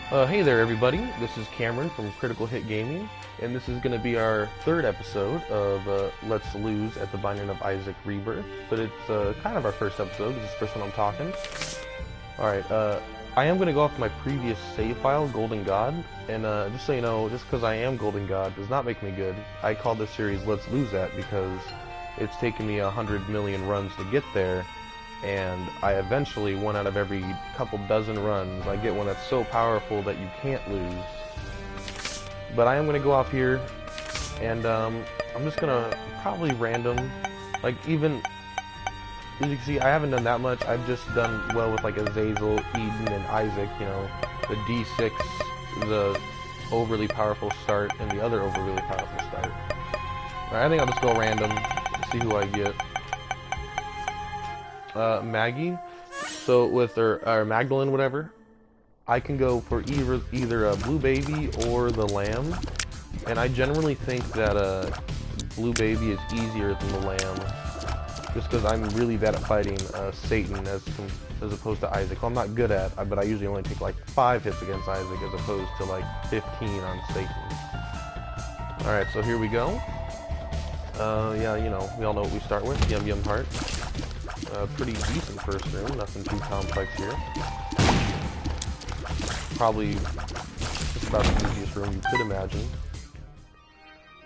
Hey there everybody, this is Cameron from Critical Hit Gaming, and this is going to be our third episode of Let's Lose at the Binding of Isaac Rebirth, but it's kind of our first episode, this is the first one I'm talking. Alright, I am going to go off my previous save file, Golden God, and just so you know, just because I am Golden God does not make me good. I call this series Let's Lose At because it's taken me 100 million runs to get there, and I eventually, one out of every couple dozen runs, I get one that's so powerful that you can't lose. But I am going to go off here, and I'm just going to probably random, like even, as you can see, I haven't done that much. I've just done well with like Azazel, Eden, and Isaac, you know, the D6, the overly powerful start, and the other overly powerful start. Alright, I think I'll just go random, see who I get. Maggie, so with or Magdalene, whatever, I can go for either a Blue Baby or the Lamb, and I generally think that Blue Baby is easier than the Lamb, just because I'm really bad at fighting Satan as opposed to Isaac. Well, I'm not good at, but I usually only take like 5 hits against Isaac as opposed to like 15 on Satan. Alright, so here we go. Yeah, you know, we all know what we start with. Yum Yum Heart. Pretty decent first room, nothing too complex here. Probably just about the easiest room you could imagine.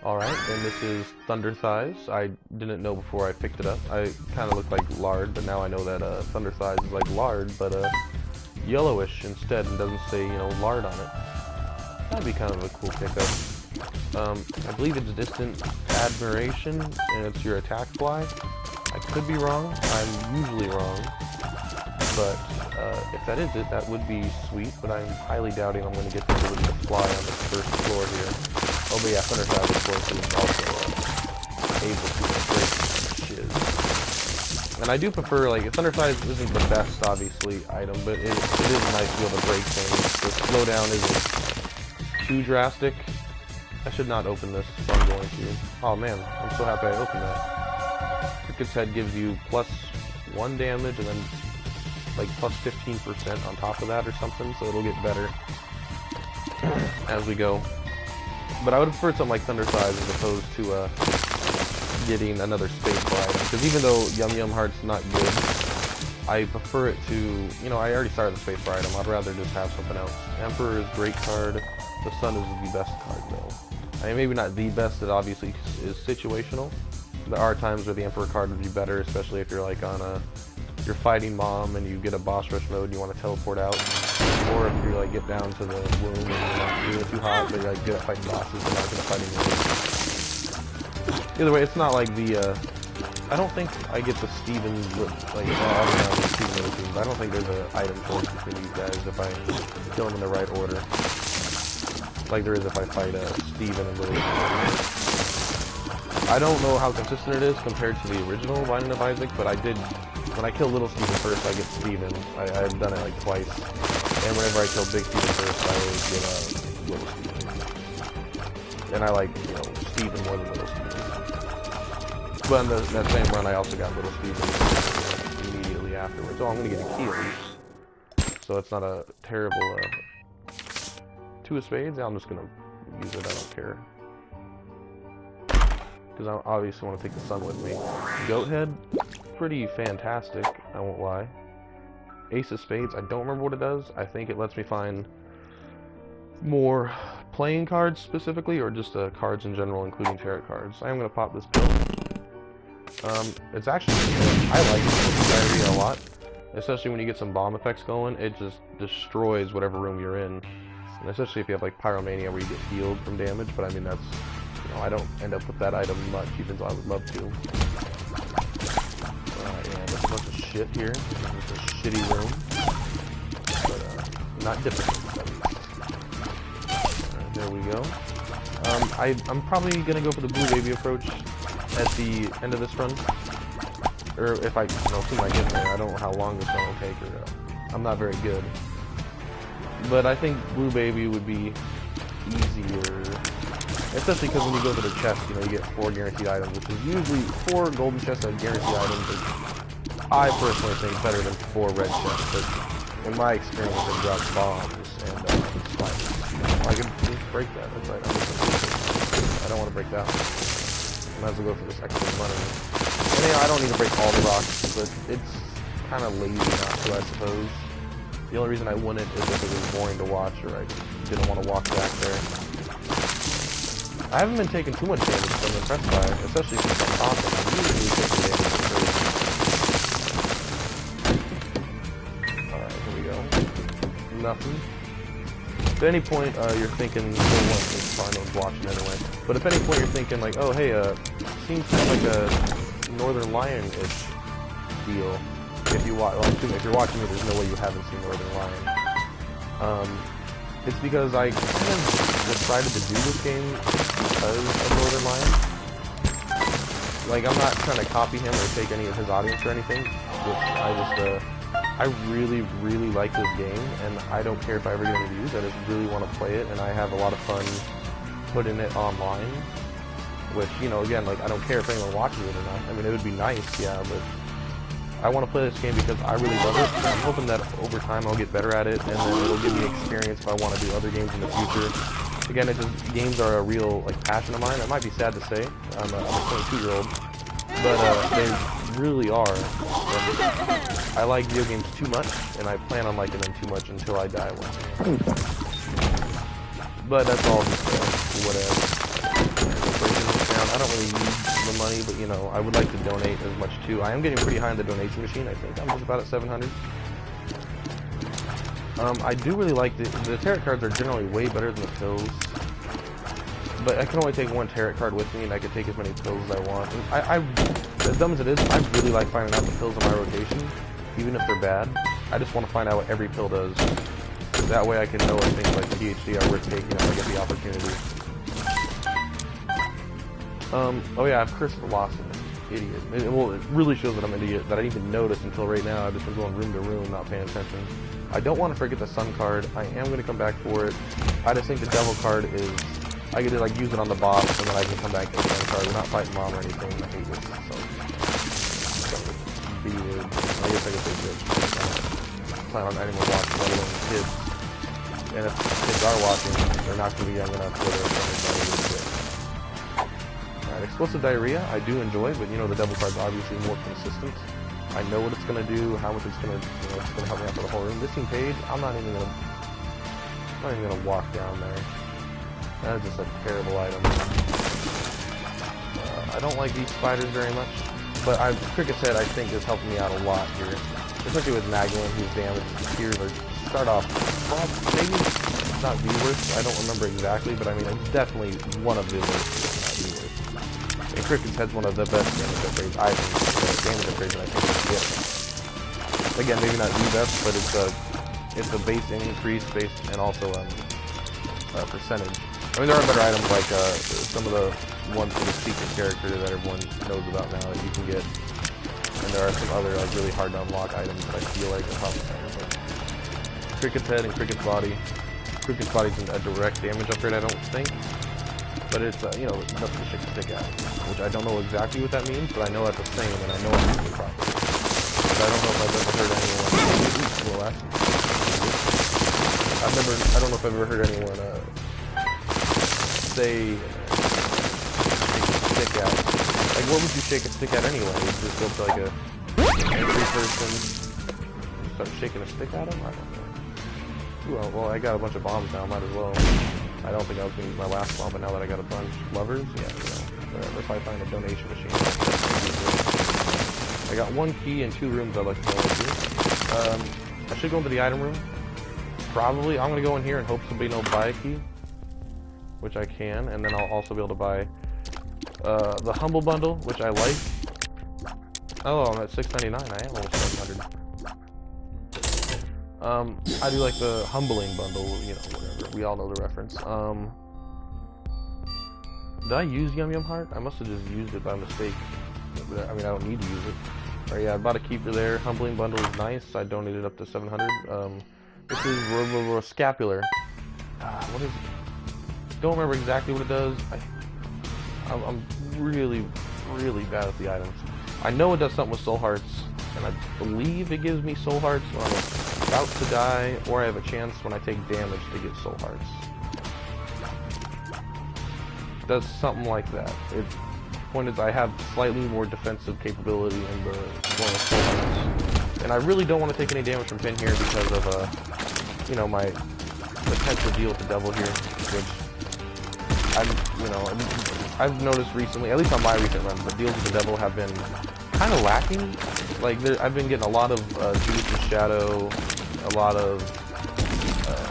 Alright, and this is Thunder Thighs. I didn't know before I picked it up. I kind of looked like lard, but now I know that Thunder Thighs is like lard, but yellowish instead, and doesn't say, you know, lard on it. That'd be kind of a cool pickup. I believe it's Distant Admiration, and it's your attack fly. I could be wrong, I'm usually wrong, but if that is it, that would be sweet, but I'm highly doubting I'm going to get the ability to fly on the first floor here. Oh, but yeah, Thunder Thighs, of course, is also able to break shiz. And I do prefer, like, Thunder Thighs isn't the best, obviously, item, but it is nice to be able to break things. The slowdown isn't too drastic. I should not open this, so I'm going to. Oh man, I'm so happy I opened that. Cricket's Head gives you +1 damage and then like +15% on top of that or something, so it'll get better as we go. But I would prefer something like Thunder Thighs as opposed to getting another space bar item, because even though Yum Yum Heart's not good, I prefer it to, you know, I already started the space bar item, I'd rather just have something else. Emperor is a great card, the Sun is the best card though. I mean, maybe not the best, it obviously is situational. There are times where the Emperor card would be better, especially if you're like on you're fighting Mom and you get a boss rush mode and you want to teleport out. Or if you like get down to the womb and you're not doing too hot, but you're like good at fighting bosses and not good at fighting womb. Either way, it's not like the, I don't think I get the Steven, like, well, I don't know, Steven Little Team, but I don't think there's an item choice between these guys if I kill them in the right order. Like there is if I fight Steven and Little Steven. I don't know how consistent it is compared to the original Binding of Isaac, but I did, when I kill Little Steven first, I get Steven. I've done it like twice. And whenever I kill Big Steven first, I always get Little Steven. And I like, you know, Steven more than Little Steven. But in that same run, I also got Little Steven immediately afterwards. Oh, I'm going to get a key at least. So it's not a terrible, 2 of spades? I'm just going to use it, I don't care. Because I obviously want to take the Sun with me. Goat Head, pretty fantastic, I won't lie. Ace of Spades, I don't remember what it does. I think it lets me find more playing cards specifically, or just cards in general, including tarot cards. I am going to pop this pill. It's actually, I like this area a lot, especially when you get some bomb effects going. It just destroys whatever room you're in, and especially if you have like Pyromania where you get healed from damage, but I mean that's, you know, I don't end up with that item much, even though I would love to. Yeah, there's a bunch of shit here. It's a shitty room, but not difficult, at least. There we go. I'm probably gonna go for the Blue Baby approach at the end of this run, or if I, you know, assume I get there. I don't know how long this run will take, or I'm not very good. But I think Blue Baby would be easier, especially because when you go to the chest, you know, you get 4 guaranteed items, which is usually 4 golden chests as guaranteed items. I personally think better than 4 red chests, but in my experience, it drops bombs and spikes. I can just break that. That's right. I don't want to break that one. Might as well go for this extra money. And I don't need to break all the rocks, but it's kind of lazy not to, I suppose. The only reason I wouldn't is if it was boring to watch, or I didn't want to walk back there. I haven't been taking too much damage, so I'm impressed by it, especially since I'm talking. I'm usually taking damage. Alright, here we go. Nothing. If at any point you're thinking, it's probably no one's watching anyway, but if at any point you're thinking like, oh hey, seems kind of like a Northern Lion-ish deal. If you watch, well, if you're watching it, there's no way you haven't seen Northern Lion. It's because I kind of decided to do this game because of Northern Lion. Like, I'm not trying to copy him or take any of his audience or anything. I really, really like this game, and I don't care if I ever get any views. I just really want to play it, and I have a lot of fun putting it online. Which, you know, again, like, I don't care if anyone watches it or not. I mean, it would be nice, yeah, but I want to play this game because I really love it. I'm hoping that over time I'll get better at it, and then it'll give me experience if I want to do other games in the future. Again, games are a real passion of mine. It might be sad to say. I'm a 22-year-old, but they really are. And I like video games too much, and I plan on liking them too much until I die one day. But that's all just whatever. I don't really need the money, but you know, I would like to donate as much too. I am getting pretty high in the donation machine, I think. I'm just about at 700. I do really like the tarot cards are generally way better than the pills. But I can only take one tarot card with me, and I can take as many pills as I want. And as dumb as it is, I really like finding out the pills in my rotation, even if they're bad. I just want to find out what every pill does. That way I can know if things like THC are worth taking if I get the opportunity. Oh yeah, I've cursed the lost an idiot. It really shows that I'm an idiot, that I didn't even notice until right now. I've just been going room to room, not paying attention. I don't want to forget the sun card. I am going to come back for it. I just think the devil card is, I get to like use it on the boss, and then I can come back to the sun card. We're not fighting mom or anything. I hate this, so be weird. I guess I could say bitch. I plan on anyone watching, let alone kids. And if kids are watching, they're not going to be young enough where they're shit. Explosive diarrhea, I do enjoy, but you know the devil card's obviously more consistent. I know what it's gonna do, how much it's gonna, it's gonna help me out for the whole room. Missing page, I'm not even gonna walk down there. That is just a terrible item. I don't like these spiders very much, but Cricket's Head I think is helping me out a lot here, especially with Magdalene, whose damage appears to start off maybe not the worst. I don't remember exactly, but I mean it's definitely one of the worst. And Cricket's Head's one of the best damage upgrades I think. Damage upgrades that I think you get. Again, maybe not the best, but it's a base increase based and also percentage. I mean, there are better items like some of the ones for the secret character that everyone knows about now that you can get, and there are some other like really hard to unlock items that I feel like are probably better. Cricket's Head and Cricket's Body. Cricket's Body's a direct damage upgrade, I don't think. But it's, you know, nothing to shake a stick at, which I don't know exactly what that means, but I know that's the same, and I know I'm using it properly. But I don't know if I've ever heard anyone... I don't know if I've ever heard anyone, say... shake a stick at. Like, what would you shake a stick at anyway? Would you just go to, like, a angry person and start shaking a stick at him? I don't know. Well, I got a bunch of bombs now, might as well. I don't think I was going to use my last bomb, but now that I got a bunch, lovers, yeah, you know, whatever. If I find a donation machine, I got one key and 2 rooms I'd like to go into. I should go into the item room. Probably, I'm going to go in here and hope somebody will buy a key, which I can, and then I'll also be able to buy the Humble Bundle, which I like. Oh, I'm at $6.99. I am almost 700. I do like the Humbling Bundle, you know, whatever. We all know the reference. Did I use Yum Yum Heart? I must have just used it by mistake. I mean, I don't need to use it. Alright, yeah, I bought a keeper there. Humbling Bundle is nice. I donated up to 700. This is Scapular. What is it? Don't remember exactly what it does. I'm really, really bad at the items. I know it does something with soul hearts, and I believe it gives me soul hearts. Well, about to die, or I have a chance when I take damage to get soul hearts. Does something like that. The point is, I have slightly more defensive capability in the form of soul hearts. And I really don't want to take any damage from Pin here because of, you know, my potential deal with the devil here, which I've noticed recently, at least on my recent runs, the deals with the devil have been kind of lacking. Like, I've been getting a lot of Judas' Shadow, a lot of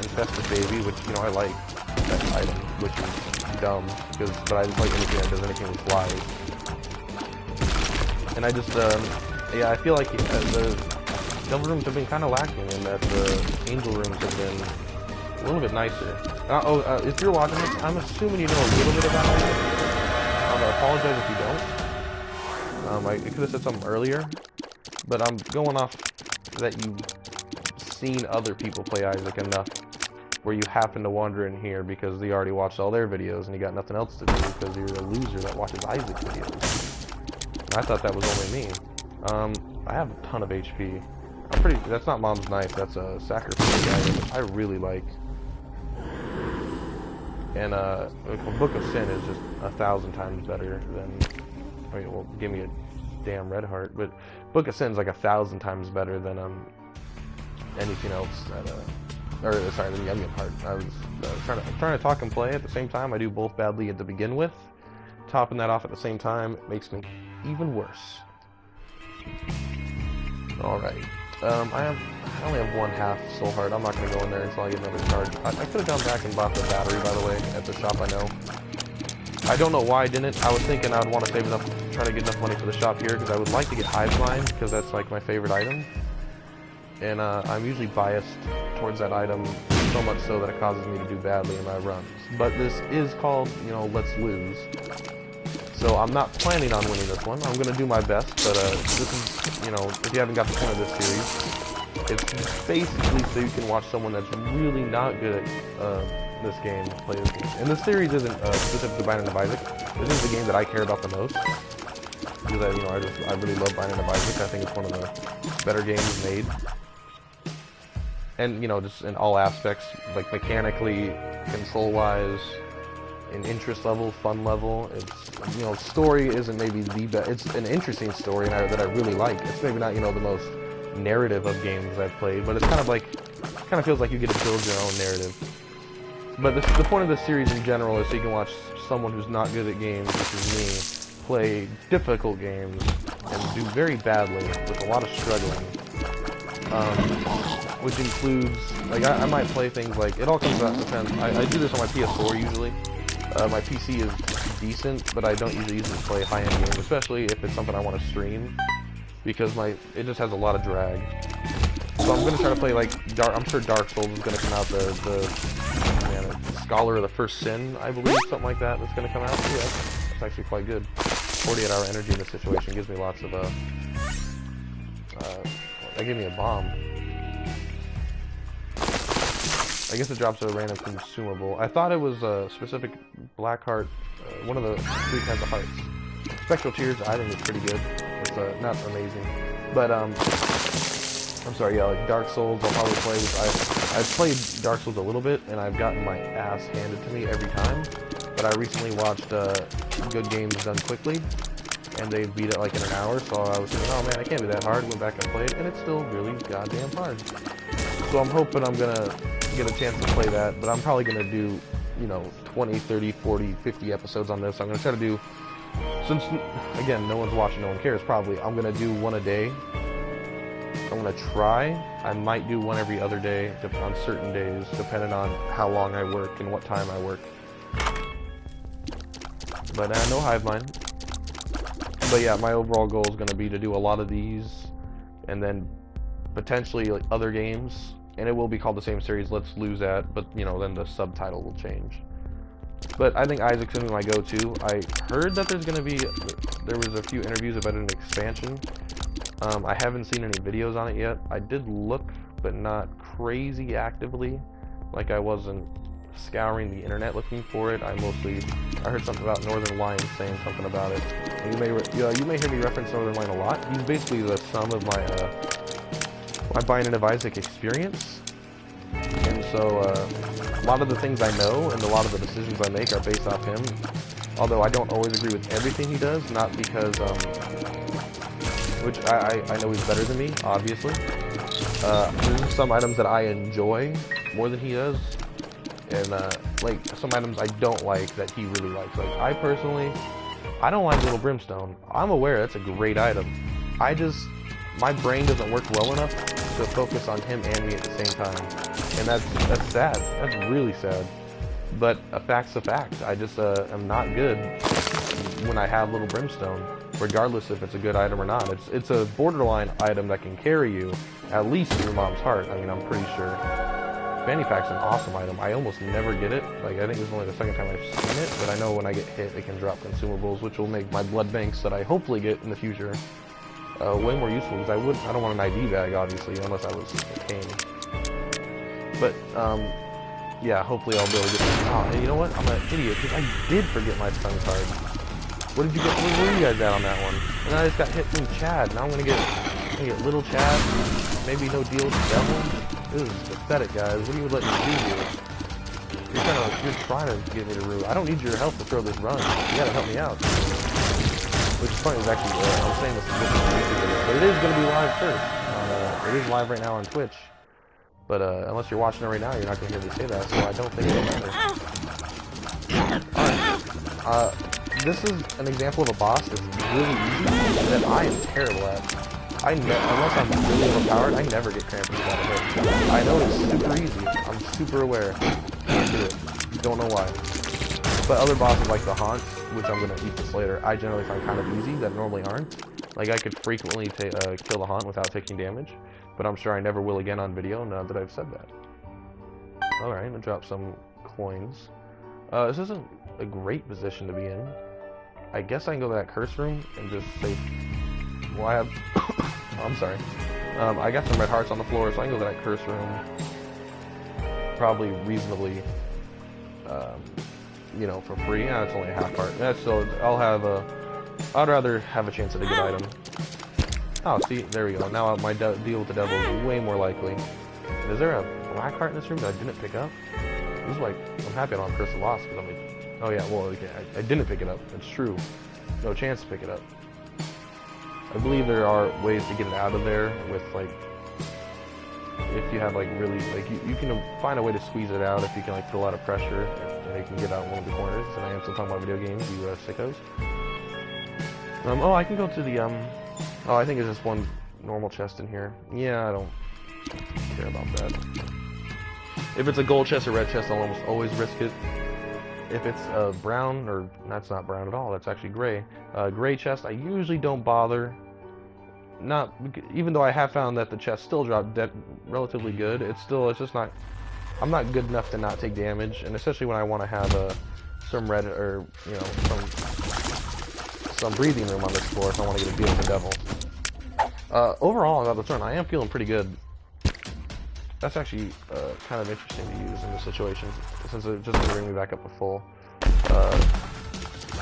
Infested Baby, which, you know, I like that item, which is dumb, but I just like anything that does anything with flies. And I just, yeah, I feel like the devil rooms have been kind of lacking, and that the angel rooms have been a little bit nicer. If you're watching this, I'm assuming you know a little bit about it. I apologize if you don't. I could have said something earlier, but I'm going off that you've seen other people play Isaac enough where you happen to wander in here because they already watched all their videos and you got nothing else to do because you're a loser that watches Isaac videos. And I thought that was only me. I have a ton of HP. That's not Mom's Knife, that's a sacrifice item, which I really like. And Book of Sin is just 1,000 times better than, I mean, well, give me a damn red heart, but Book of Sin is like 1,000 times better than anything else sorry, the Onion Heart. I was trying to talk and play at the same time. I do both badly to begin with. Topping that off at the same time makes me even worse. Alright. I only have one half soul heart. I'm not going to go in there until I get another charge. I could have gone back and bought the battery, by the way, at the shop, I know. I don't know why I didn't. I was thinking I would want to save enough, try to get enough money for the shop here, because I would like to get Hive Mind, because that's like my favorite item. And I'm usually biased towards that item, so much so that it causes me to do badly in my runs. But this is called, you know, Let's Lose. So I'm not planning on winning this one. I'm going to do my best, but this is, you know, if you haven't got the point of this series, it's basically so you can watch someone that's really not good at this game play this game. And this series isn't specific to Binding of Isaac. This is the game that I care about the most. Because I really love Binding of Isaac. I think it's one of the better games made. And, you know, just in all aspects, like mechanically, control-wise, in interest level, fun level. It's, you know, story isn't maybe the best. It's an interesting story that I really like. It's maybe not, you know, the most narrative of games I've played, but it's kind of feels like you get to build your own narrative. But the point of this series in general is so you can watch someone who's not good at games, which is me, play difficult games and do very badly with a lot of struggling. Which includes, like, I might play things like, it all comes out, depends. I do this on my PS4 usually. My PC is decent, but I don't usually use it to play high-end games, especially if it's something I want to stream, because it just has a lot of drag. So I'm going to try to play, like, I'm sure Dark Souls is going to come out, the Scholar of the First Sin, I believe, something like that, that's going to come out. Yeah, it's actually quite good. 48-hour energy in this situation gives me lots of, that gave me a bomb. I guess it drops a random consumable. I thought it was a specific black heart, one of the 3 kinds of hearts. Spectral Tears, I think it's pretty good. It's not amazing, but I'm sorry, yeah, like Dark Souls, I'll probably play. I've played Dark Souls a little bit, and I've gotten my ass handed to me every time. But I recently watched Good Games Done Quickly, and they beat it like in an hour. So I was thinking, oh man, I can't be that hard. Went back and played, and it's still really goddamn hard. So I'm hoping I'm gonna get a chance to play that, but I'm probably gonna do, you know, 20, 30, 40, 50 episodes on this. I'm gonna try to do, since again no one's watching, no one cares probably, I'm gonna do one a day. I'm gonna try. I might do one every other day on certain days, depending on how long I work and what time I work. But no Hive Mind. But yeah, my overall goal is gonna be to do a lot of these, and then potentially like other games. And it will be called the same series, Let's Lose At, but, you know, then the subtitle will change. But I think Isaac's gonna be my go-to. I heard that there was a few interviews about an expansion. I haven't seen any videos on it yet. I did look, but not crazy actively. Like, I wasn't scouring the internet looking for it. I heard something about Northern Lion saying something about it. And you may hear me reference Northern Lion a lot. He's basically the sum of my my Binding of Isaac experience, and so a lot of the things I know and a lot of the decisions I make are based off him. Although I don't always agree with everything he does, not because which I know he's better than me, obviously. There's some items that I enjoy more than he does, and like some items I don't like that he really likes. Like I personally, I don't like Little Brimstone. I'm aware that's a great item. My brain doesn't work well enough to focus on him and me at the same time, and that's sad. That's really sad. But a fact's a fact. I just am not good when I have Little Brimstone, regardless if it's a good item or not. It's a borderline item that can carry you, at least in your mom's heart. I mean, I'm pretty sure. Fanny Pack's an awesome item. I almost never get it. Like, I think this is only the second time I've seen it, but I know when I get hit, it can drop consumables, which will make my blood banks that I hopefully get in the future way more useful, because I don't want an ID bag, obviously, unless I was a king. But, yeah, hopefully I'll be able to get this. Oh, and you know what? I'm an idiot, because I did forget my stun card. What did you get? Where were you guys at on that one? And I just got hit from Chad. Now I'm gonna get little Chad. Maybe no deal with the devil. This is pathetic, guys. What are you letting me do here? You're trying to get me to root. I don't need your help to throw this run. You gotta help me out. Which is funny, is actually, I'm saying this is but it is gonna be live first. It is live right now on Twitch. But unless you're watching it right now, you're not gonna hear me say that, so I don't think it'll matter. Alright. This is an example of a boss that's really easy that I am terrible at. Unless I'm really overpowered, I never get cramped out of it. I know it's super easy. I'm super aware. Can't do it. Don't know why. But other bosses like the Haunts, which I'm going to eat this later, I generally find kind of easy that normally aren't. Like I could frequently kill the Haunt without taking damage, but I'm sure I never will again on video now that I've said that. Alright, I'm going to drop some coins. This isn't a great position to be in. I guess I can go to that curse room and just say, well, I have, oh, I'm sorry. I got some red hearts on the floor, so I can go to that curse room probably reasonably, you know, for free. Yeah, it's only a half heart. Yeah, so I'd rather have a chance at a good item. Oh, see, there we go. Now my deal with the devil is way more likely. Is there a black heart in this room that I didn't pick up? This is like, I'm happy I don't have Curse of Loss, because I'm like, oh yeah, well, okay, I didn't pick it up. It's true. No chance to pick it up. I believe there are ways to get it out of there with, like, if you have, like, really, like, you can find a way to squeeze it out if you can, like, put a lot of pressure and you can get out one of the corners. And I am still talking about video games, you sickos. Oh, I can go to the, oh, I think it's just one normal chest in here. Yeah, I don't care about that. If it's a gold chest or red chest, I'll almost always risk it. If it's brown, or that's not brown at all, that's actually gray. Gray chest, I usually don't bother. Not, even though I have found that the chest still drop relatively good, it's just not, I'm not good enough to not take damage, and especially when I want to have some red, or, you know, some breathing room on this floor if I want to get a deal with the devil. Overall, about the turn, I am feeling pretty good. That's actually kind of interesting to use in this situation, since it's just going to bring me back up to full.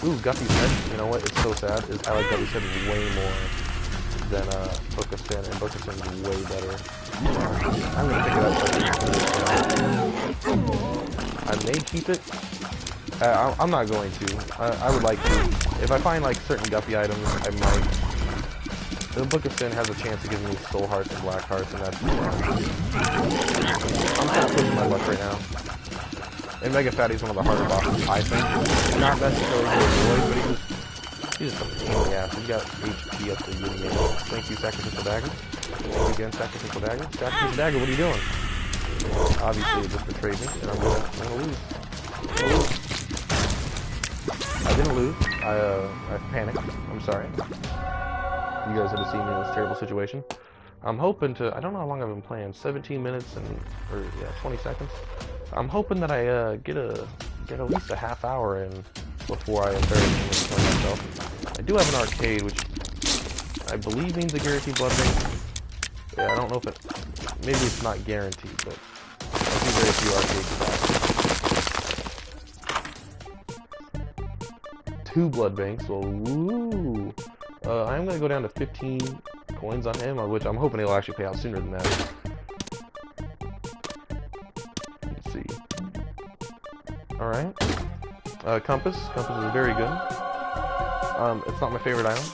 Ooh, Guppy's head. You know what? It's so sad. I like Guppy's head way more than Bokusin, and Bokusin is way better. I'm going to pick it up. I may keep it. I'm not going to. I would like to. If I find like certain Guppy items, I might. The Book of Sin has a chance of giving me soul hearts and black hearts, and that's I'm kind of pushing my luck right now. And Mega Fatty's one of the harder bosses, I think. Not necessarily to avoid, but he's just a pain in the ass. He's got HP up to you. Thank you, Sacrificial Dagger. Thank you again, Sacrificial Dagger. Sacrificial Dagger, what are you doing? Obviously, it just betrayed me, and I'm gonna lose. I didn't lose. I panicked. I'm sorry. You guys had to see me in this terrible situation. I'm hoping to, I don't know how long I've been playing, 17 minutes or 20 seconds. I'm hoping that I get at least a half hour in before I embarrassingly kill myself. I do have an arcade, which I believe means a guaranteed blood bank. Yeah, I don't know if it, maybe it's not guaranteed, but I see very few arcades. 2 blood banks, well, woo! I'm gonna go down to 15. coins on him, which I'm hoping he'll actually pay out sooner than that. Let's see. Alright. Compass. Compass is very good. It's not my favorite item,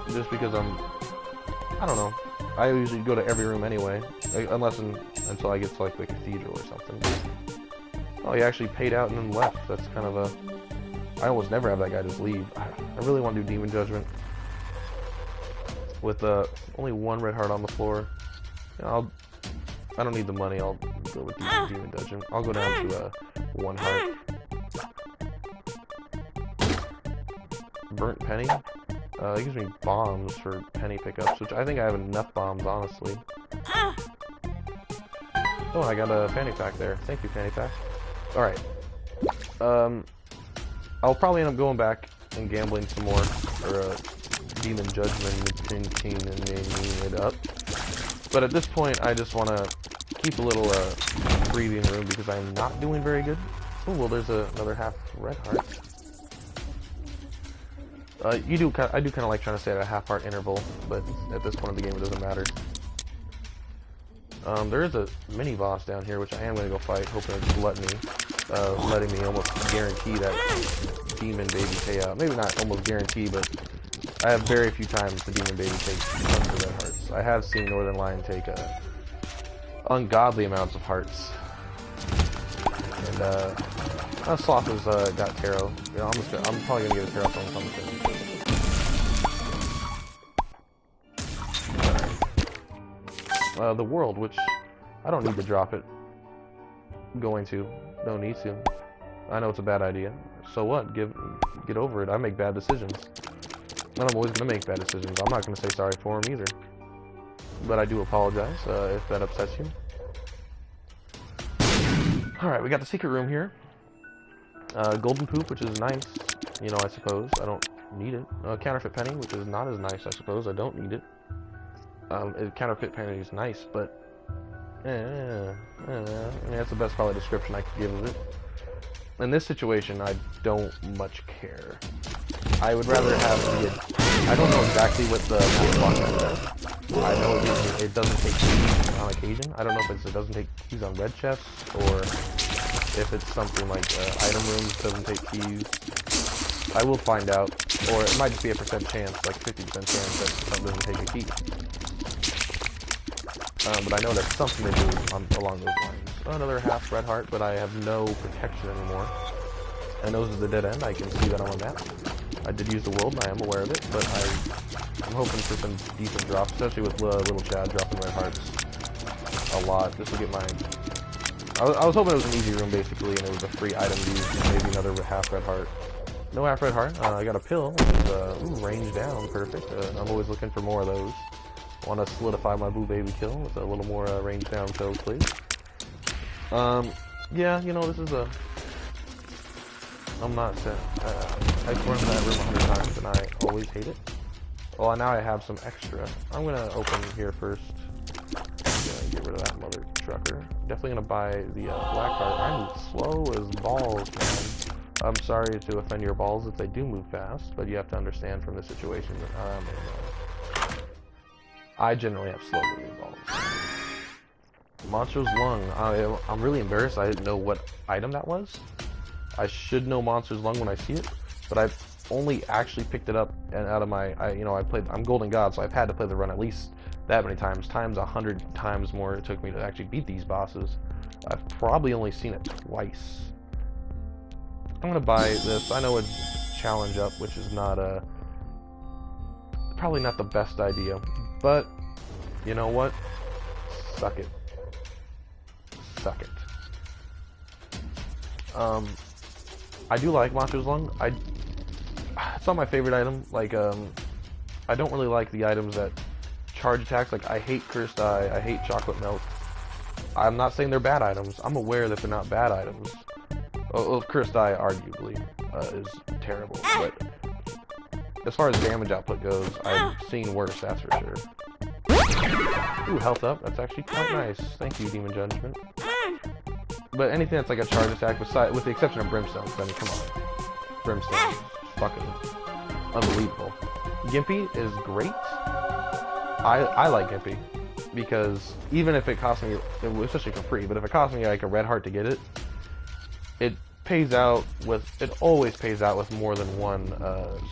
just because I don't know. I usually go to every room anyway, until I get to like the cathedral or something. Oh, he actually paid out and then left. That's kind of a... I almost never have that guy just leave. I really want to do Demon Judgment. With only one red heart on the floor. I don't need the money, I'll go with Demon Judgment. I'll go down to one heart. Burnt Penny. It gives me bombs for penny pickups, which I think I have enough bombs, honestly. Oh, I got a fanny pack there. Thank you, fanny pack. Alright. I'll probably end up going back and gambling some more, or Demon Judgment, it up. But at this point, I just want to keep a little freebie in the room because I'm not doing very good. Oh, well, there's another half red heart. I do kind of like trying to stay at a half-heart interval, but at this point in the game it doesn't matter. There is a mini-boss down here, which I am going to go fight, hoping it's letting me almost guarantee that demon baby payout. Maybe not almost guarantee, but I have very few times the demon baby takes tons of red hearts. I have seen Northern Lion take ungodly amounts of hearts. And, Sloth has got Tarot. You know, I'm probably gonna get a Tarot sometime soon. The world, which I don't need to drop it. I'm going to. Don't need to. I know it's a bad idea. So what? Get over it. I make bad decisions. And I'm always gonna make bad decisions. I'm not gonna say sorry for them either. But I do apologize if that upsets you. Alright, we got the secret room here. Golden Poop, which is nice, you know, I suppose. I don't need it. Counterfeit Penny, which is not as nice, I suppose. I don't need it. Counterfeit Penny is nice, but... I mean, that's the best probably description I could give of it. In this situation, I don't much care. I would rather have the... I don't know exactly what the box does. I know it doesn't take keys on occasion. I don't know if it doesn't take keys on red chests, or... if it's something like item rooms doesn't take keys. I will find out. Or it might just be a percent chance, like 50% chance that something doesn't take a key. But I know that's something to do along those lines. Another half red heart, but I have no protection anymore. And those are the dead end. I can see that on the map. I did use the world, and I am aware of it, but I'm hoping for some decent drops, especially with Little Chad dropping red hearts a lot. This will get my... I was hoping it was an easy room, basically, and it was a free item to use, maybe another half red heart. No half red heart. I got a pill, which is, range down, perfect. I'm always looking for more of those. Want to solidify my Boo Baby kill with a little more range down pills, please. Yeah, you know, this is a... I'm not set. I've run that room 100 times, and I always hate it. Well, now I have some extra. I'm going to open here first. Get rid of that mother trucker. Definitely gonna buy the black heart. I move slow as balls, man. I'm sorry to offend your balls if they do move fast, but you have to understand from the situation that I generally have slow moving balls. Monster's Lung. I'm really embarrassed. I didn't know what item that was. I should know Monster's Lung when I see it, but I've only actually picked it up and out of my. I'm Golden God, so I've had to play the run at least that many times 100 times more it took me to actually beat these bosses. I've probably only seen it twice. I'm gonna buy this. I know it's challenge up, which is not probably not the best idea, but you know what? Suck it. Suck it. I do like Monster's Lung. It's not my favorite item. Like, I don't really like the items that charge attacks. Like, I hate Cursed Eye, I hate Chocolate Melt. I'm not saying they're bad items. I'm aware that they're not bad items. Well, Cursed Eye arguably is terrible, but as far as damage output goes, I've seen worse, that's for sure. Ooh, health up. That's actually quite nice. Thank you, Demon Judgment. But anything that's like a charge attack, with the exception of Brimstone, I mean, come on. Brimstone is fucking unbelievable. Gimpy is great. I like Gimpy because even if it costs me, especially for free, but if it costs me like a red heart to get it, it always pays out with more than one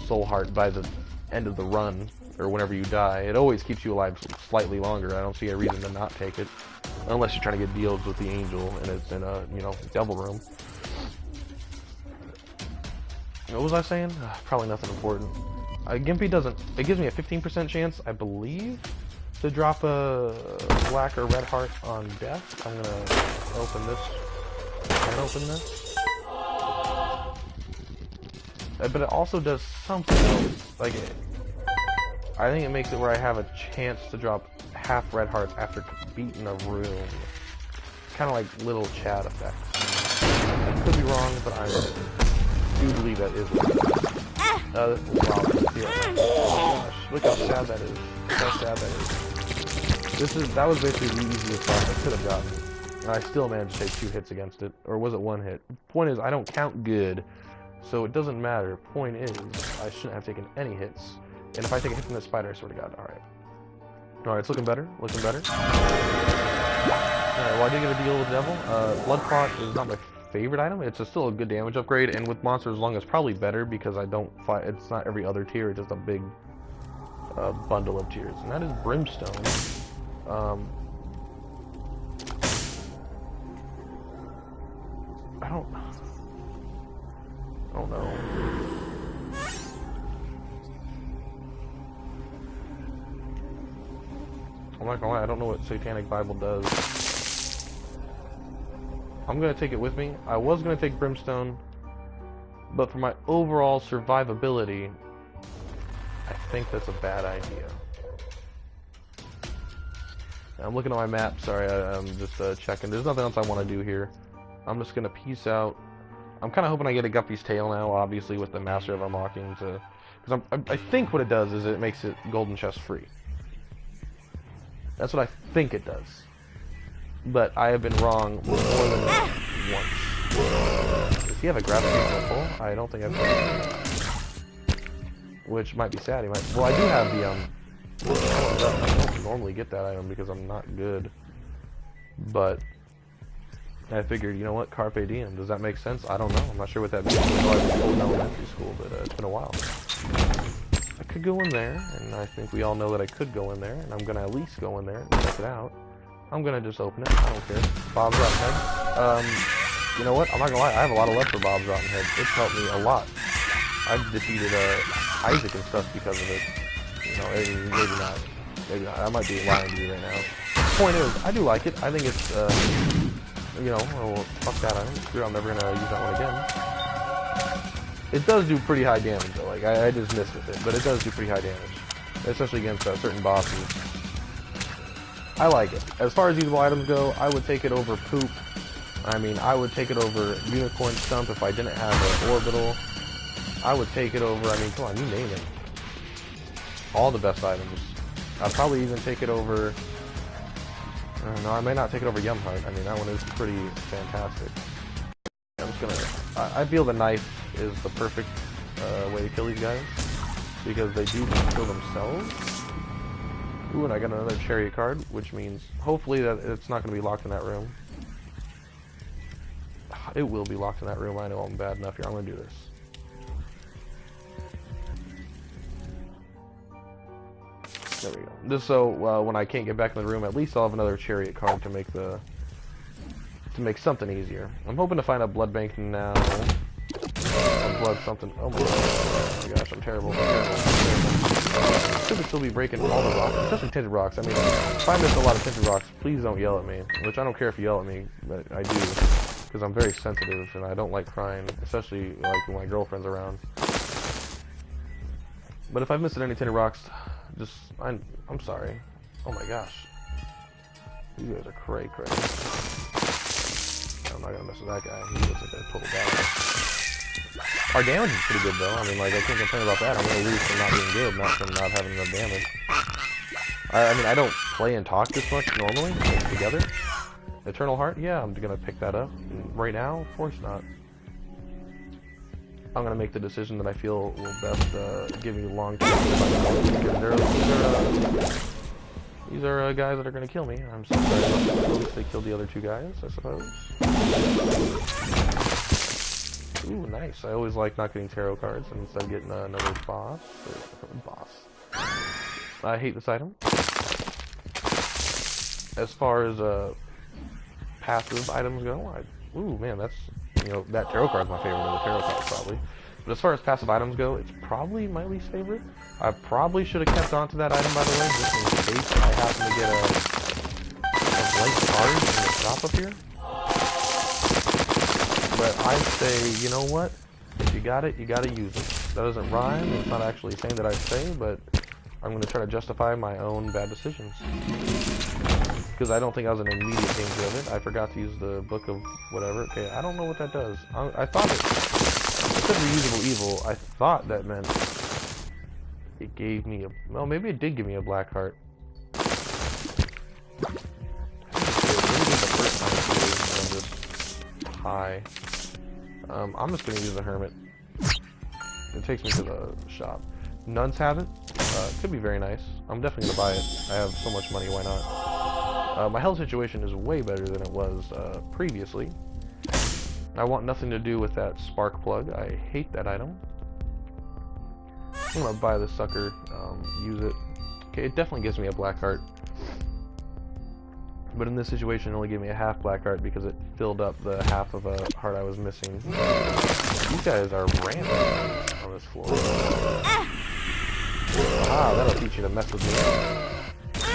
soul heart by the end of the run or whenever you die. It always keeps you alive slightly longer. I don't see a reason to not take it unless you're trying to get deals with the angel and it's in a devil room. What was I saying? Probably nothing important. Gimpy doesn't. It gives me a 15% chance, I believe, to drop a black or red heart on death. I'm gonna open this and open this. But it also does something else. Like, I think it makes it where I have a chance to drop half red hearts after beating a room. Kind of like little Chad effects. I could be wrong, but I do believe that is what it is. Wow, oh gosh, look how sad that is. Look how sad that is. That was basically the easiest boss I could have gotten. And I still managed to take 2 hits against it. Or was it 1 hit? Point is, I don't count good. So it doesn't matter. Point is, I shouldn't have taken any hits. And if I take a hit from this spider, I swear to God. Alright. Alright, it's looking better. Looking better. Alright, well I did get a deal with the devil. Blood Clot is not my favorite item. It's still a good damage upgrade, and with monsters as long as probably better because I don't fight. It's not every other tier. It's just a big bundle of tiers, and that is Brimstone. I don't know. I'm not gonna lie. I don't know what Satanic Bible does. I'm going to take it with me. I was going to take Brimstone, but for my overall survivability, I think that's a bad idea. I'm looking at my map. Sorry, I'm just checking. There's nothing else I want to do here. I'm just going to peace out. I'm kind of hoping I get a Guppy's Tail now, obviously, with the Master of Unlocking. Because I think what it does is it makes it Golden Chest free. That's what I think it does. But I have been wrong more than once. Does he have a gravitational pull? I don't think I've done that. Which might be sad. He might. Well, I do have the I don't normally get that item because I'm not good. But I figured, you know what? Carpe diem. Does that make sense? I don't know. I'm not sure what that means. I was told in elementary school, but it's been a while. I could go in there, and I think we all know that I could go in there, and I'm gonna at least go in there and check it out. I'm gonna just open it. I don't care. Bob's Rotten Head. You know what? I'm not gonna lie. I have a lot of love for Bob's Rotten Head. It's helped me a lot. I've defeated Isaac and stuff because of it. You know, maybe not. Maybe not. I might be lying to you right now. The point is, I do like it. I think it's, you know, well, fuck that item. Screw, I'm never gonna use that one again. It does do pretty high damage though. Like I just missed with it, but it does do pretty high damage, especially against certain bosses. I like it. As far as usable items go, I would take it over Poop. I mean, I would take it over Unicorn Stump if I didn't have an Orbital. I would take it over, I mean, come on, you name it. All the best items. I'd probably even take it over, I don't know, I may not take it over Yumheart. I mean, that one is pretty fantastic. I'm just gonna, I feel the knife is the perfect way to kill these guys, because they do kill themselves. Ooh, and I got another chariot card, which means hopefully that it's not going to be locked in that room. It will be locked in that room. I know I'm bad enough here. I'm going to do this. There we go. Just so when I can't get back in the room, at least I'll have another chariot card to make something easier. I'm hoping to find a blood bank now. Blood something. Oh my gosh, I'm terrible. Should still be breaking all the rocks, especially tinted rocks. I mean, if I miss a lot of tinted rocks, please don't yell at me. Which I don't care if you yell at me, but I do, because I'm very sensitive and I don't like crying, especially like when my girlfriend's around. But if I've missed any tinted rocks, just I'm sorry. Oh my gosh, you guys are cray. I'm not gonna mess with that guy. He looks like a total badass. Our damage is pretty good though. I mean, like, I can't complain about that. I'm gonna lose from not being good, not from not having enough damage. I mean, I don't play and talk this much normally together. Eternal Heart, yeah, I'm gonna pick that up. Right now, of course not. I'm gonna make the decision that I feel will best give me long-term. These are guys that are going to kill me. I'm so sorry about that. At least they killed the other two guys, I suppose. Ooh, nice. I always like not getting tarot cards and instead getting another boss. I hate this item. As far as passive items go, ooh, man, that's, you know, that tarot card's my favorite of the tarot cards, probably. But as far as passive items go, it's probably my least favorite. I probably should have kept on to that item, by the way, just in case I happen to get a blank card in the shop up here. But I'd say, you know what? If you got it, you gotta use it. That doesn't rhyme, it's not actually saying that I say, but I'm gonna try to justify my own bad decisions. Because I don't think I was in immediate danger of it. I forgot to use the book of whatever. Okay, I don't know what that does. I thought it said reusable evil. I thought that meant it gave me a... Well, maybe it did give me a black heart. High. I'm just gonna use the hermit. It takes me to the shop. Nuns have it. Could be very nice. I'm definitely gonna buy it. I have so much money, why not? My health situation is way better than it was previously. I want nothing to do with that spark plug. I hate that item. I'm gonna buy this sucker, use it. Okay, it definitely gives me a black heart. But in this situation, it only gave me a half black heart because it filled up the half of a heart I was missing. These guys are random on this floor. Ah, that'll teach you to mess with me.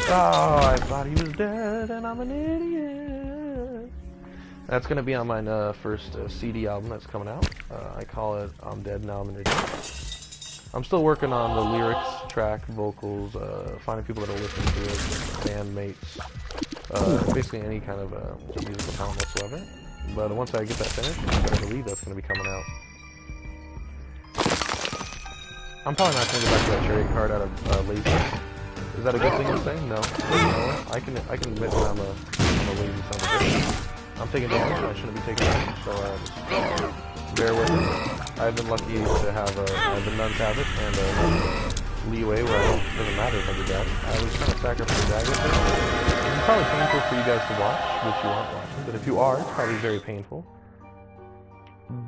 Oh, I thought he was dead, and I'm an idiot. That's gonna be on my first CD album that's coming out. I call it I'm Dead, Now I'm an Idiot. I'm still working on the lyrics, track, vocals, finding people that'll listen to it, bandmates. Basically any kind of musical talent whatsoever. But once I get that finished, I believe that's going to be coming out. I'm probably not going to go back to that chariot card out of laziness. Is that a good thing to say? No. I can admit that I'm a lazy son of a bitch. I'm taking damage and I shouldn't be taking damage, so bear with me. I've been lucky to have the nuns have it, and leeway where it doesn't matter if I do that. I was trying to sacrifice the dagger thing. It's probably painful for you guys to watch, which you aren't watching, but if you are, it's probably very painful.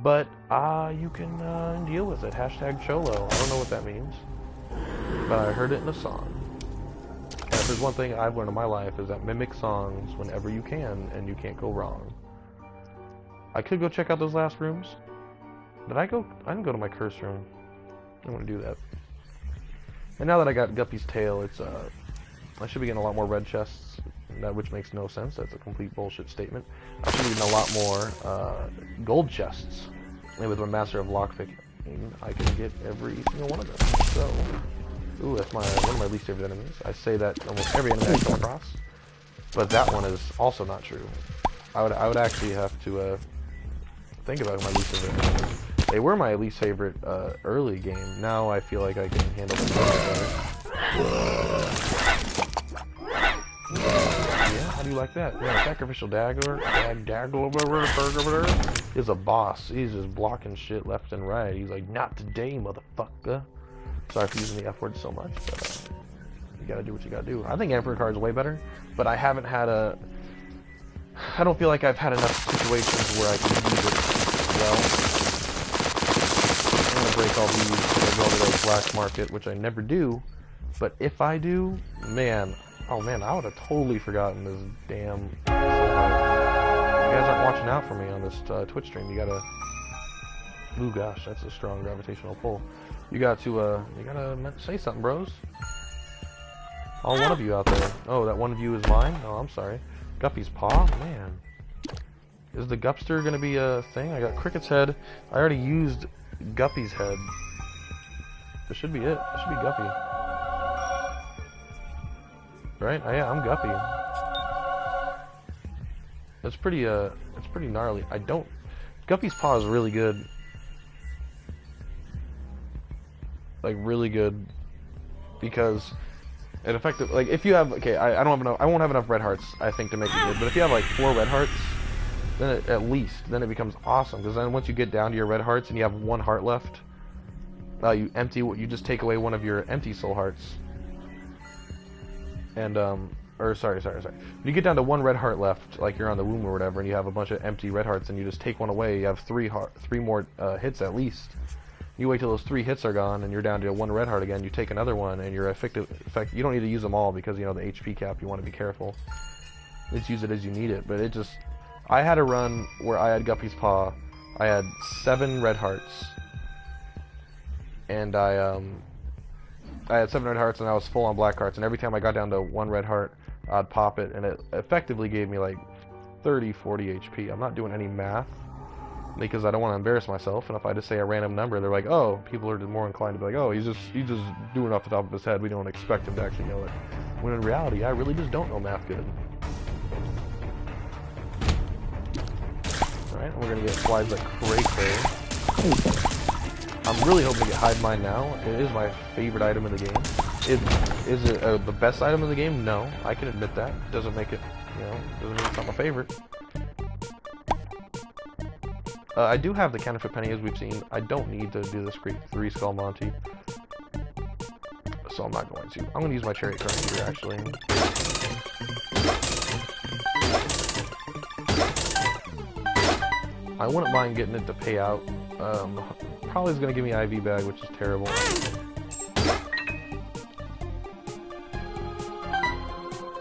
But you can deal with it. Hashtag Cholo. I don't know what that means, but I heard it in a song. And if there's one thing I've learned in my life is that mimic songs whenever you can, and you can't go wrong. I could go check out those last rooms. Did I go? I didn't go to my curse room. I want to do that. And now that I got Guppy's tail, it's I should be getting a lot more red chests, which makes no sense. That's a complete bullshit statement. I should be getting a lot more gold chests. And with my Master of Lockpicking, I can get every single one of them. So, ooh, that's one of my least favorite enemies. I say that almost every enemy I come across, but that one is also not true. I would actually have to think about my least favorite enemies. They were my least favorite early game. Now I feel like I can handle them better. Yeah, how do you like that? Yeah, Sacrificial Dagger is a boss. He's just blocking shit left and right. He's like, not today, motherfucker. Sorry for using the F word so much, but you gotta do what you gotta do. I think Emperor card's way better, but I haven't had I don't feel like I've had enough situations where I can use it well. I'm gonna break all these and go to the black market, which I never do. But if I do, man, oh man, I would have totally forgotten this damn. You guys aren't watching out for me on this Twitch stream. You gotta. Ooh, gosh, that's a strong gravitational pull. You gotta say something, bros. All one of you out there. Oh, that one of you is mine. Oh, I'm sorry. Guppy's paw, man. Is the Gupster gonna be a thing? I got Cricket's head. I already used Guppy's head. This should be it. This should be Guppy. Right? Oh, yeah, I'm Guppy. It's pretty gnarly. Guppy's paw is really good. Like, really good. Because it effective, like, if you have, okay, I won't have enough red hearts, I think, to make it good. But if you have, like, 4 red hearts, then then it becomes awesome. Because then once you get down to your red hearts and you have 1 heart left, you just take away one of your empty soul hearts. And or sorry. When you get down to 1 red heart left, like you're on the womb or whatever, and you have a bunch of empty red hearts, and you just take one away, you have 3 more hits at least. You wait till those 3 hits are gone, and you're down to 1 red heart again. You take another one, and you're effective. You don't need to use them all because you know the HP cap. You want to be careful. Just use it as you need it. But it just, I had a run where I had Guppy's Paw. I had 7 red hearts, and I had 7 red hearts, and I was full on black hearts. And every time I got down to 1 red heart, I'd pop it, and it effectively gave me like 30, 40 HP. I'm not doing any math, because I don't want to embarrass myself, and if I just say a random number, they're like, oh, people are more inclined to be like, oh, he's just doing it off the top of his head, we don't expect him to actually know it. When in reality, I really just don't know math good. Alright, we're gonna get slides like cray. I'm really hoping to get Hive Mind now. It is my favorite item in the game. Is it the best item in the game? No, I can admit that. Doesn't make it, doesn't mean it's not my favorite. I do have the counterfeit penny, as we've seen. I don't need to do this 3 skull Monty, so I'm not going to. I'm going to use my chariot current here, actually. I wouldn't mind getting it to pay out. Probably is going to give me IV bag, which is terrible.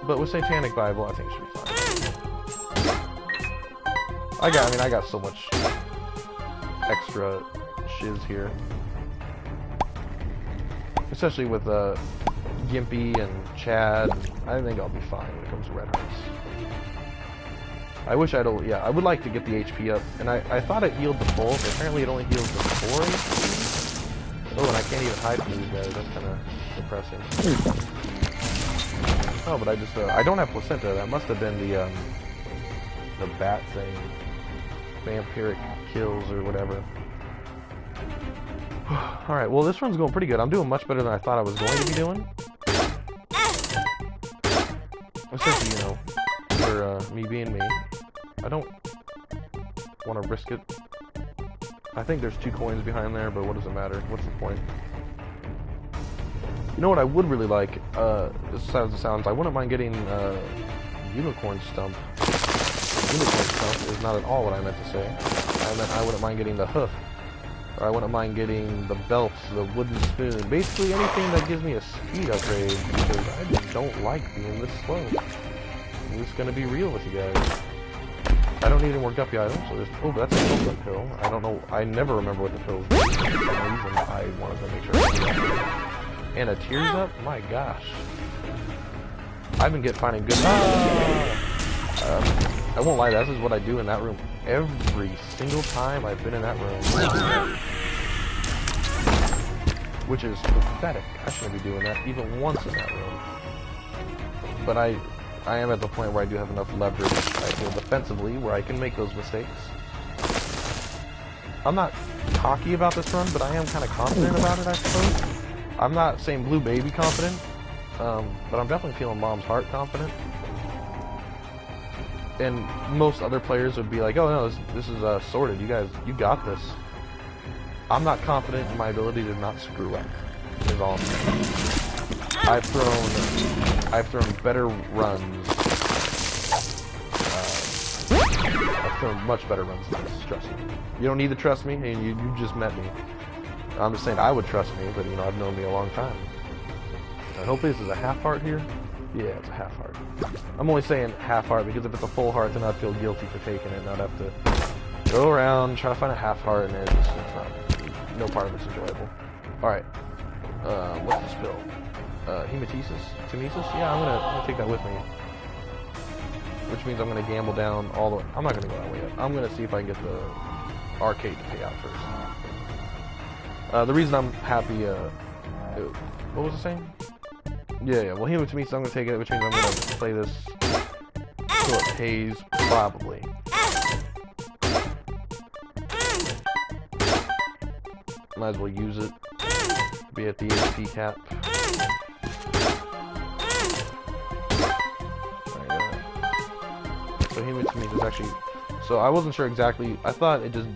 But with Satanic Bible, I think it should be fine. I got so much extra shiz here. Especially with Gimpy and Chad. I think I'll be fine when it comes to red hearts. I wish I would like to get the HP up. And I thought it healed the full, but apparently it only heals the 4 HP. Oh, and I can't even hide from these guys. That's kind of depressing. Oh, but I don't have placenta. That must have been the bat thing. Vampiric kills or whatever. Alright, well this run's going pretty good. I'm doing much better than I thought I was going to be doing. Especially, for me being me. I don't want to risk it. I think there's 2 coins behind there, but what does it matter? What's the point? You know what I would really like, besides the sounds, I wouldn't mind getting Unicorn Stump. Unicorn Stump is not at all what I meant to say. I meant I wouldn't mind getting the hoof. Or I wouldn't mind getting the belts, the wooden spoon. Basically anything that gives me a speed upgrade, because I just don't like being this slow. I'm just gonna be real with you guys. I don't need any more guppy items, so there's... Oh, that's a coconut pill. I don't know... I never remember what the pills were. For some reason, I wanted to make sure I did that. And a tears up? My gosh. I've been finding good... I won't lie, this is what I do in that room every single time I've been in that room. Which is pathetic. I shouldn't be doing that even once in that room. But I am at the point where I do have enough leverage, I feel, defensively, where I can make those mistakes. I'm not cocky about this run, but I am kind of confident about it, I suppose. I'm not saying Blue Baby confident, but I'm definitely feeling Mom's Heart confident. And most other players would be like, oh no, this is sorted, you got this. I'm not confident in my ability to not screw up, is all I'm saying. I've thrown better runs. I've thrown much better runs than this, trust me. You don't need to trust me, and you just met me. I'm just saying I would trust me, but I've known me a long time. And hopefully this is a half heart here. Yeah, it's a half heart. I'm only saying half heart because if it's a full heart, then I'd feel guilty for taking it, and I'd have to go around, try to find a half heart, and it's not, no part of it's enjoyable. Alright, what's this pill? Hematesis? Temesis? Yeah, I'm gonna take that with me. Which means I'm gonna gamble down all the way. I'm not gonna go that way yet. I'm gonna see if I can get the arcade to pay out first. The reason I'm happy, what was it saying? Yeah, well, Hematesis, I'm gonna take it, which means I'm gonna play this till it pays, probably. Might as well use it. Be at the HP cap. So Hematesis is actually... So I wasn't sure exactly... I thought it just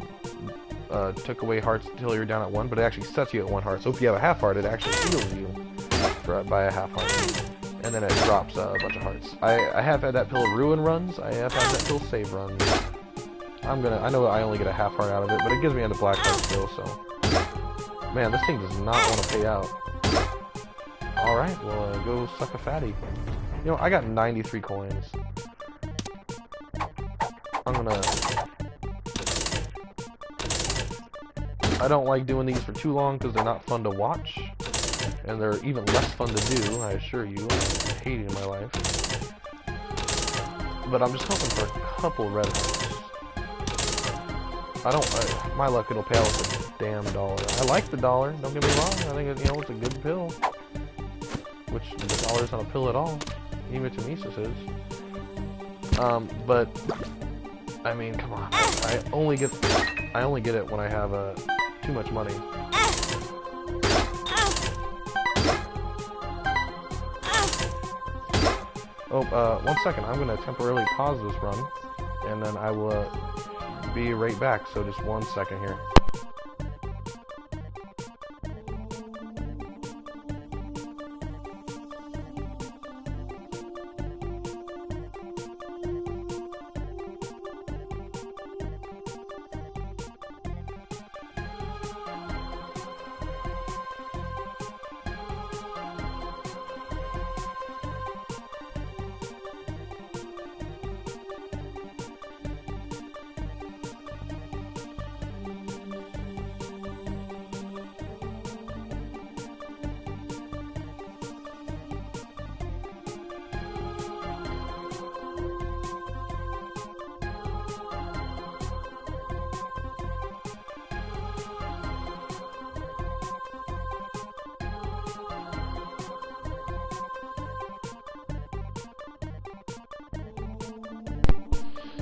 took away hearts until you're down at 1, but it actually sets you at 1 heart. So if you have a half heart, it actually heals you by a half heart. and then it drops a bunch of hearts. I have had that pill ruin runs. I have had that pill save runs. I know I only get a half heart out of it, but it gives me a black heart still, so. Man, this thing does not want to pay out. Alright, well, go suck a fatty. You know, I got 93 coins. I don't like doing these for too long because they're not fun to watch. And they're even less fun to do, I assure you. I'm hating my life. But I'm just hoping for a couple red hearts. My luck, it'll pay out with a damn dollar. I like the dollar, don't get me wrong. I think, it's a good pill. Which, the dollar isn't a pill at all. Even Temesis is. But, I mean, come on. I only get it when I have, too much money. Oh, 1 second. I'm gonna temporarily pause this run, and then I will, be right back, so just 1 second here.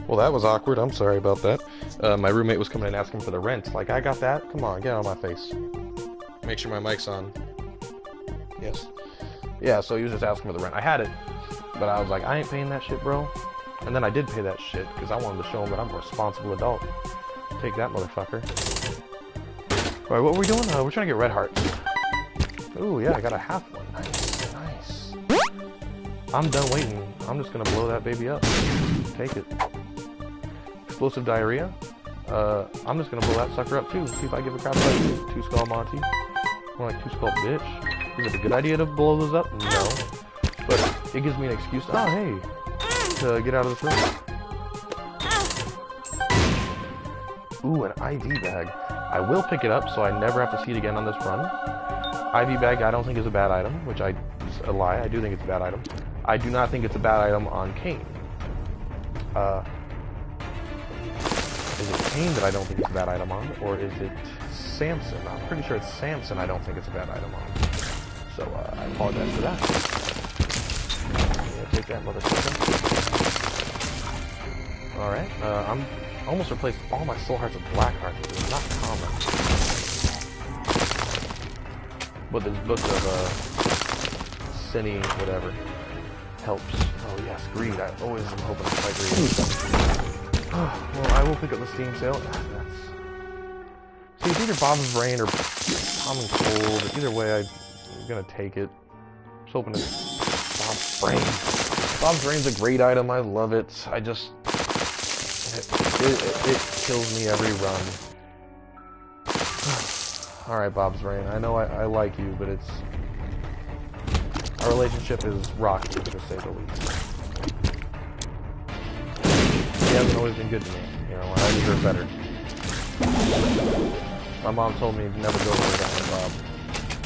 Well, that was awkward. I'm sorry about that. My roommate was coming and asking for the rent. Like, I got that? Come on, get out of my face. Make sure my mic's on. Yes. Yeah, so he was just asking for the rent. I had it, but I was like, I ain't paying that shit, bro. And then I did pay that shit, because I wanted to show him that I'm a responsible adult. Take that, motherfucker. Alright, what were we doing? We're trying to get red hearts. Ooh, yeah, I got a half one. Nice, nice. I'm done waiting. I'm just gonna blow that baby up. Take it. Explosive diarrhea. I'm just gonna blow that sucker up too. See if I give a crap about you. 2 skull Monty. More like 2 skull bitch. Is it a good idea to blow those up? No. But it gives me an excuse. Oh, hey. To get out of this room. Ooh, an IV bag. I will pick it up so I never have to see it again on this run. IV bag I don't think is a bad item, which is a lie. I do think it's a bad item. I do not think it's a bad item on Kane. Is it Kane that I don't think it's a bad item on, or is it Samson? I'm pretty sure it's Samson I don't think it's a bad item on. So, I apologize for that. Yeah, take that, motherfucker. Alright, I'm almost replaced all my soul hearts with black hearts, which is not common. But this book of, Cine, whatever, helps. Oh yes, greed. I always am hoping to fight greed. Well, I will pick up the Steam sale. See, it's either Bob's Brain or Common Cold. Either way, I'm gonna take it. Just hoping it's Bob's Brain. Bob's Brain's a great item. I love it. I just... It kills me every run. Alright, Bob's Brain. I know I like you, but it's... Our relationship is rocky, to say the least. He hasn't always been good to me, you know, I deserve better. My mom told me to never go for that one, Bob.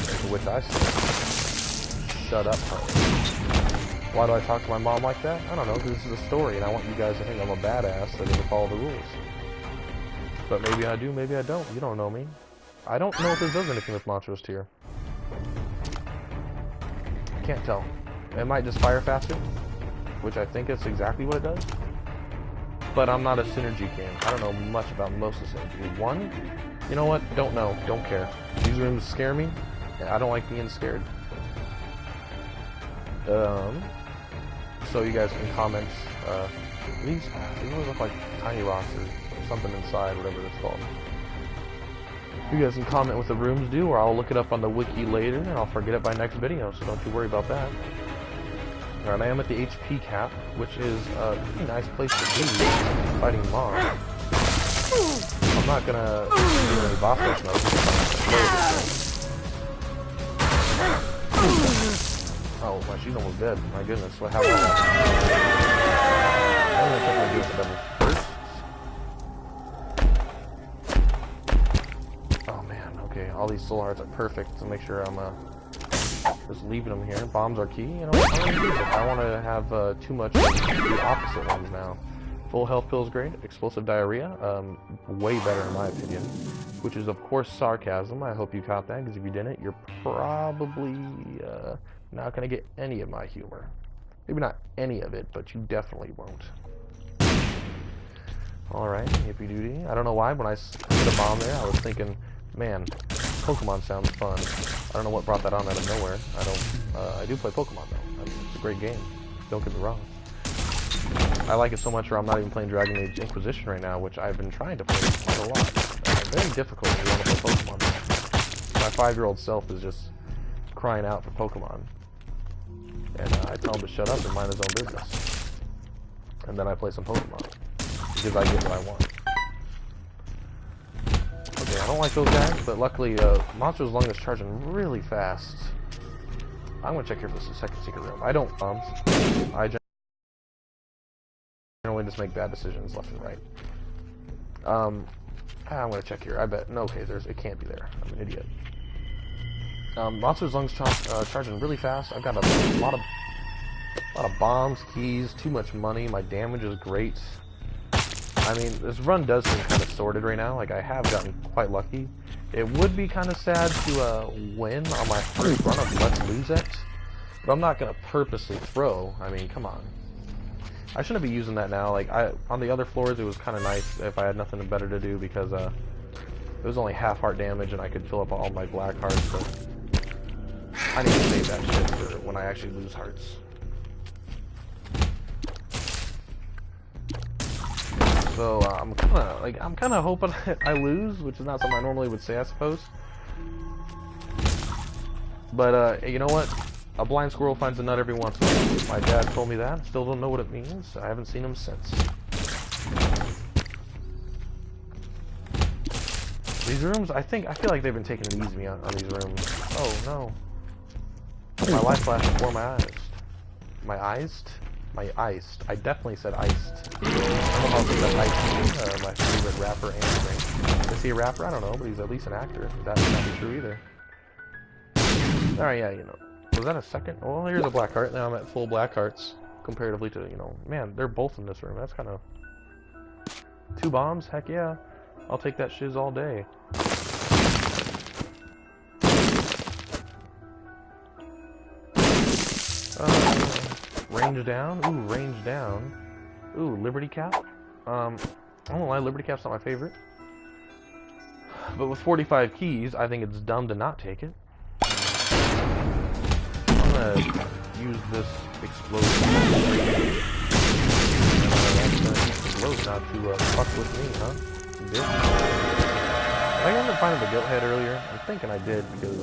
To which I said, shut up, honey. Why do I talk to my mom like that? I don't know, because this is a story, and I want you guys to think I'm a badass that doesn't follow the rules. But maybe I do, maybe I don't. You don't know me. I don't know if this does anything with Montrose Tier. Can't tell. It might just fire faster, which I think is exactly what it does. But I'm not a synergy can. I don't know much about most of synergy. One, you know what? Don't know. Don't care. These rooms scare me. I don't like being scared. So you guys can comment. These always look like tiny rocks or something inside, whatever it's called. You guys can comment what the rooms do, or I'll look it up on the wiki later, and I'll forget it by next video, so don't you worry about that. Alright, I am at the HP cap, which is a pretty nice place to be fighting mobs. I'm not gonna do any boss rush mode. Oh, my she's almost dead. My goodness, what happened? I'm gonna definitely do the double first. Oh man, okay, all these soul hearts are perfect to make sure I'm just leaving them here. Bombs are key, you know, I want to have too much of the opposite ones now. Full health pill is great. Explosive diarrhea, way better in my opinion. Which is of course sarcasm. I hope you caught that, because if you didn't, you're probably not going to get any of my humor. Maybe not any of it, but you definitely won't. Alright, hippy duty. I don't know why, when I hit a bomb there, I was thinking, man, Pokemon sounds fun. I don't know what brought that on out of nowhere. I do play Pokemon though. I mean, it's a great game. Don't get me wrong. I like it so much where I'm not even playing Dragon Age Inquisition right now, which I've been trying to play quite a lot. Very difficult when you want to play Pokemon. My 5-year-old self is just crying out for Pokemon. And I tell him to shut up and mind his own business. And then I play some Pokemon. Because I get what I want. Okay, I don't like those guys, but luckily, Monster's Lung is charging really fast. I'm gonna check here for the second secret room. I don't bombs. I generally just make bad decisions left and right. I'm gonna check here. I bet. No, okay, it can't be there. I'm an idiot. Monster's Lungs charging really fast. I've got a lot of bombs, keys, too much money. My damage is great. I mean, this run does seem kind of sorted right now. Like, I have gotten quite lucky. It would be kind of sad to win on my first run of Let's Lose It, but I'm not going to purposely throw. I mean, come on. I shouldn't be using that now. Like, on the other floors, it was kind of nice if I had nothing better to do, because it was only half heart damage and I could fill up all my black hearts, but I need to save that shit for when I actually lose hearts. So I'm kind of hoping I lose, which is not something I normally would say, I suppose. But you know what? A blind squirrel finds a nut every once in a while. My dad told me that. Still don't know what it means. I haven't seen him since. These rooms, I feel like they've been taking it easy on these rooms. Oh no! My life flashed before my eyes. My eyes? My iced. I definitely said iced. I don't know how to say iced. My favorite rapper and drink. Is he a rapper? I don't know, but he's at least an actor. That would not be true either. Alright, yeah, you know. Was that a second? Well, here's a black heart. Now I'm at full black hearts. Comparatively to, you know, man, they're both in this room. That's kind of... 2 bombs? Heck yeah. I'll take that shiz all day. Range down. Ooh, range down. Ooh, Liberty Cap. I don't lie, Liberty Cap's not my favorite. But with 45 keys, I think it's dumb to not take it. I'm gonna use this explosion. Explode not to fuck with me, huh? You did? Did I end up finding the goat head earlier? I'm thinking I did, because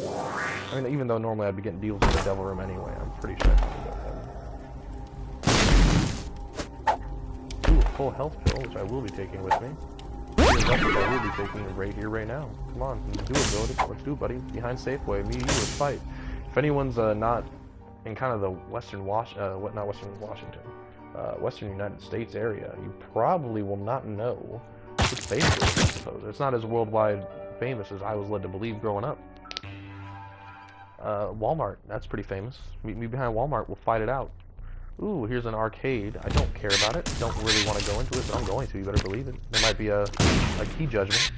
I mean, even though normally I'd be getting deals in the devil room anyway, I'm pretty sure I found the goat head. Ooh, a full health pill, which I will be taking with me. Here's up, which I will be taking right here, right now. Come on, let's do it, Billy. Let's do it, buddy. Behind Safeway, me and you, let's fight. If anyone's not in kind of the Western Western United States area, you probably will not know it's basically, I suppose. It's not as worldwide famous as I was led to believe growing up. Walmart, that's pretty famous. Meet me behind Walmart, we'll fight it out. Ooh, here's an arcade. I don't care about it. Don't really want to go into it, but I'm going to. You better believe it. There might be a key judgment.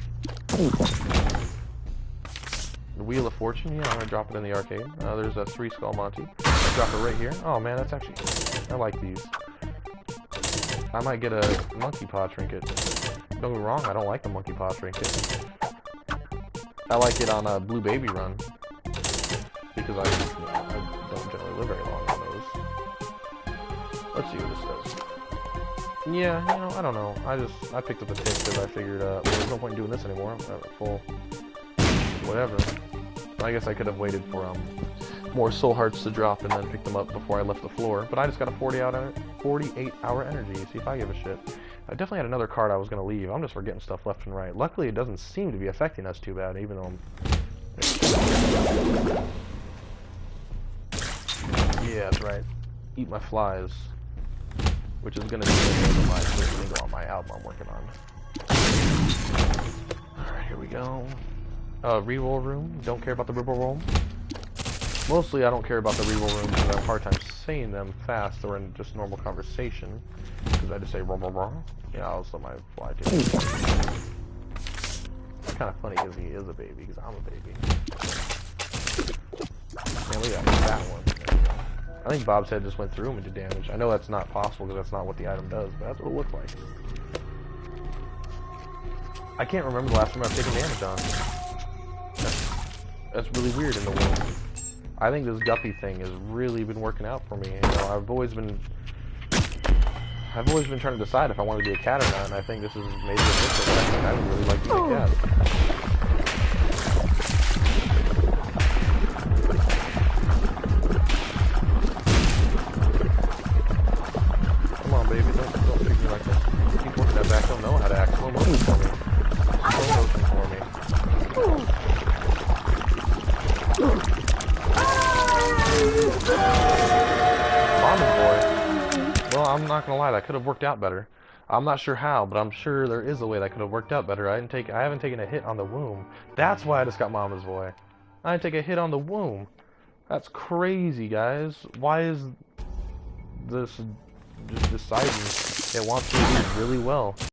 The Wheel of Fortune. Yeah, I'm going to drop it in the arcade. There's a 3 Skull Monty. I'll drop it right here. Oh, man, that's actually... I like these. I might get a Monkey Paw Trinket. Don't get me wrong, I don't like the Monkey Paw Trinket. I like it on a Blue Baby Run. Because I don't generally live very long on those. Let's see what this does. Yeah, you know, I don't know. I picked up the tip because I figured, well, there's no point in doing this anymore. I'm full. Whatever. I guess I could have waited for more soul hearts to drop and then pick them up before I left the floor. But I just got a 48-hour energy. See if I give a shit. I definitely had another card I was gonna leave. I'm just forgetting stuff left and right. Luckily, it doesn't seem to be affecting us too bad, even though I'm. Yeah, that's right. Eat my flies, which is gonna be the name of my first single on my album I'm working on. All right, here we go. Reroll room. Don't care about the reroll room. Mostly, I don't care about the reroll rooms because I have a hard time saying them fast or in just normal conversation. Because I just say roll, roll, roll. Yeah, I'll just let my fly do it. It's kind of funny because he is a baby, because I'm a baby. Man, look at that one. I think Bob's head just went through him and did damage. I know that's not possible because that's not what the item does, but that's what it looks like. I can't remember the last time I've taken damage on. That's really weird in the world. I think this guppy thing has really been working out for me. You know, I've always been trying to decide if I want to be a cat or not, and I think this is maybe a mix. I would really like to be a cat. Come on, baby, don't treat me like that. Keep working that back. Don't know how to act. Slow motion for me. Slow motion for me. Mama's boy. Well, I'm not gonna lie, that could have worked out better. I'm not sure how, but I'm sure there is a way that could have worked out better. I haven't taken a hit on the womb. That's why I just got Mama's boy. I didn't take a hit on the womb. That's crazy, guys. Why is this just deciding it wants me to do really well?